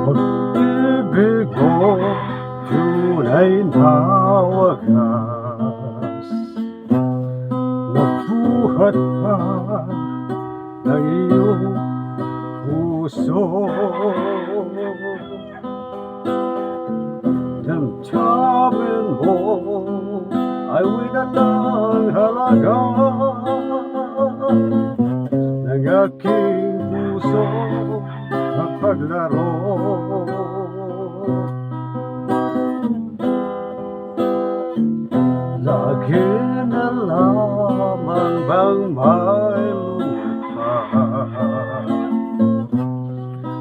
Pag-ibig mo tunay na wagas, nabuhat pa ng iyong puso. Damdamin mo ay winalang halaga ng aking puso kapag laro. Lagi na lamang bang may lupa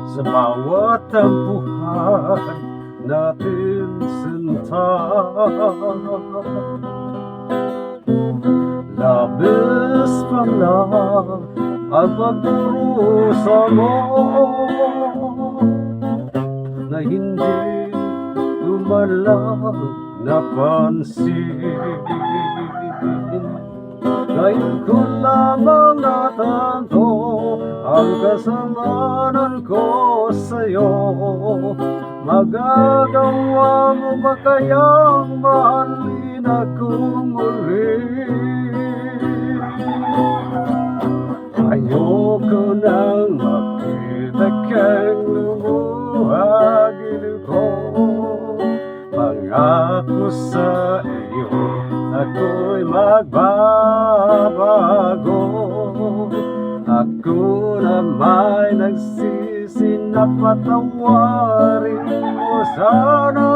sa bawat tampuhan natin sinta. Labis pa lang ang pagdurusa mo na hindi tumalang napansin. Ngayon ko lamang natanto ang kasamanan ko sa'yo. Magagawa mo ba kayang mahalin ako muli? Ayoko nang makita kang lumuhagin ko. Pangako sa iyo, ako'y magbabago. Ako na may nagsisi na patawarin mo. Sana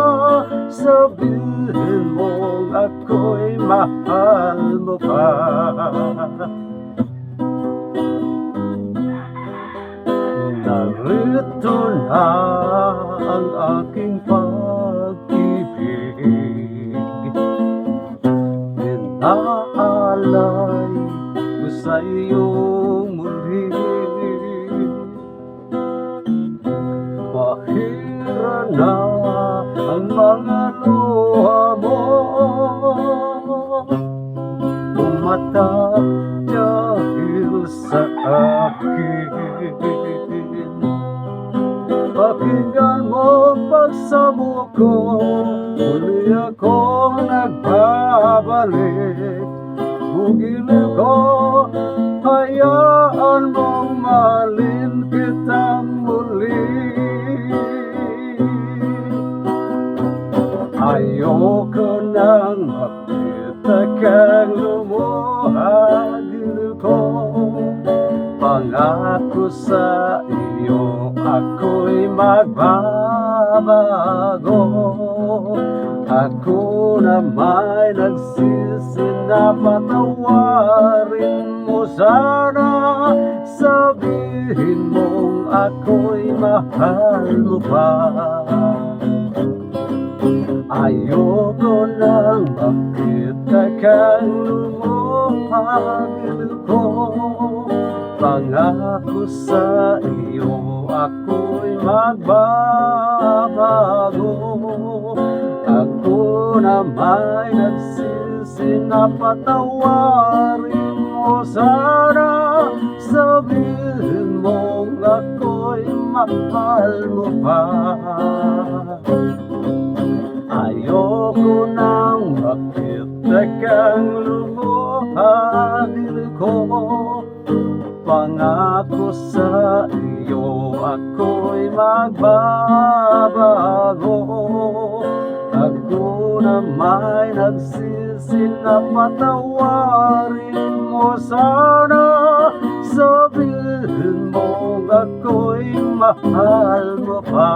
sabihin mong ako'y mahal mo pa. Narito na ang aking pag-ibig, inaalay ko sa iyong muli. Mahira na ang mga luha mo, umatak dahil sa akin. Pakinggan mo pagsamo ko, muli akong nagbabalik. Bugilin ko, hayaan mong mahalin kitang muli. Ayoko nang makita kang lumuhagin ko. Pangako sa iyo, ako'y magbabago. Ako na may nagsisi na patawarin mo. Sana sabihin mong ako'y mahal mo pa. Ayoko nang makita kang lumuhagin ko. Pangako sa iyo, ako'y magbabago. Ako na may nagsisi na patawarin mo. Sana sabihin mong ako'y mahal mo pa. Ayoko nang makita kang lumuhagin ko. Pangako sa iyo, ako'y magbabago. Ako na may nagsisi na patawarin mo. Sana sabihin mong ako'y mahal mo pa.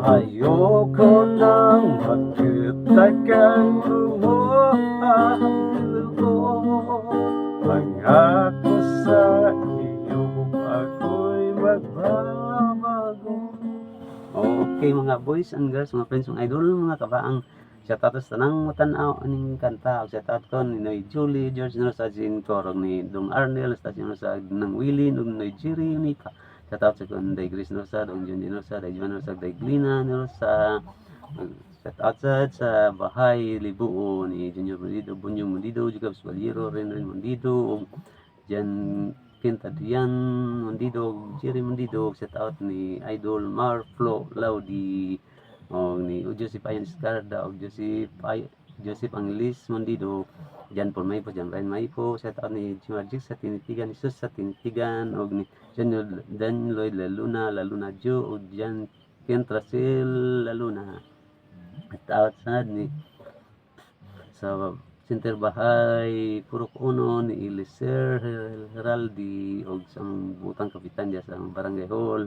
Ayoko nang makita kang lumuhagin ko. Pangako sa iyo, ako'y magbabago. Okay mga boys and girls, mga friends, mga idol, mga kabaang, shoutout sa tanang matanaw aning kanta. Shoutout ko ni Noy Julie, George Nosa, Jin Torog ni Dong Arnel, stasyon sa ng Willie, ng Noy Jerry, Unika. Shoutout sa kong Day Grace Nosa, Dong John Nosa, Day Juan Nosa, Day Glina Nosa, Shout out sa bahay Libuo ni Junior Mundido, Bunyong Mundido, juga Sualiro, Ren Mundido, ug diyan Quinta Dian Mundido, Jerry Mundido, shout out ni Idol Marflo Laudi, o ni Joseph Ayan Escarda, o Joseph Angelis Mundido, Jan Paul Maipo, Jan Ryan Maipo, shout out ni Jimarjik sa Tinitigan, ni Sus sa Tinitigan, o ni Dan Lloyd Laluna Jo, o Jan Kentrasil Laluna. Shout out sa ni sa Center Bahay Purok Uno ni Eliser Heraldi, og sa butang kapitan diya sa Barangay Hall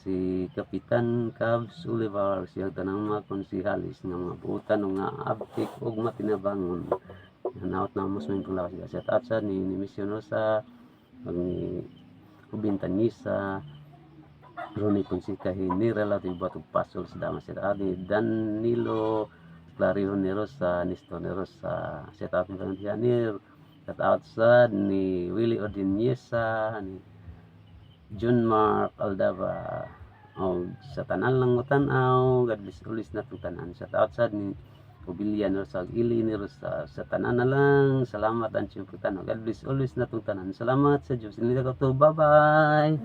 si Kapitan Cabs Oliver, siya tanang mga konsihalis nga mga butan nga abtik og matinabangon. Naot na mo sa mga panglawas. Shout out sa ni Misionosa, ni Ubintanyisa, Ronnie Consica Hinira, Lating Batog Pasol sa Damas Adi, Danilo Clario Nerosa, Nisto Nerosa, shout out ni Valentianir, shout out sa ni Willie Ordiniesa, ni John Mark Aldaba, o sa tanan lang mo tanaw, God bless ulis na itong tanan. Shout out sa ni Obilia Nerosa, Ili Nerosa, sa tanan na lang, salamat ang siyempre tanaw, God bless ulis na itong tanan. Salamat sa Diyos, bye bye.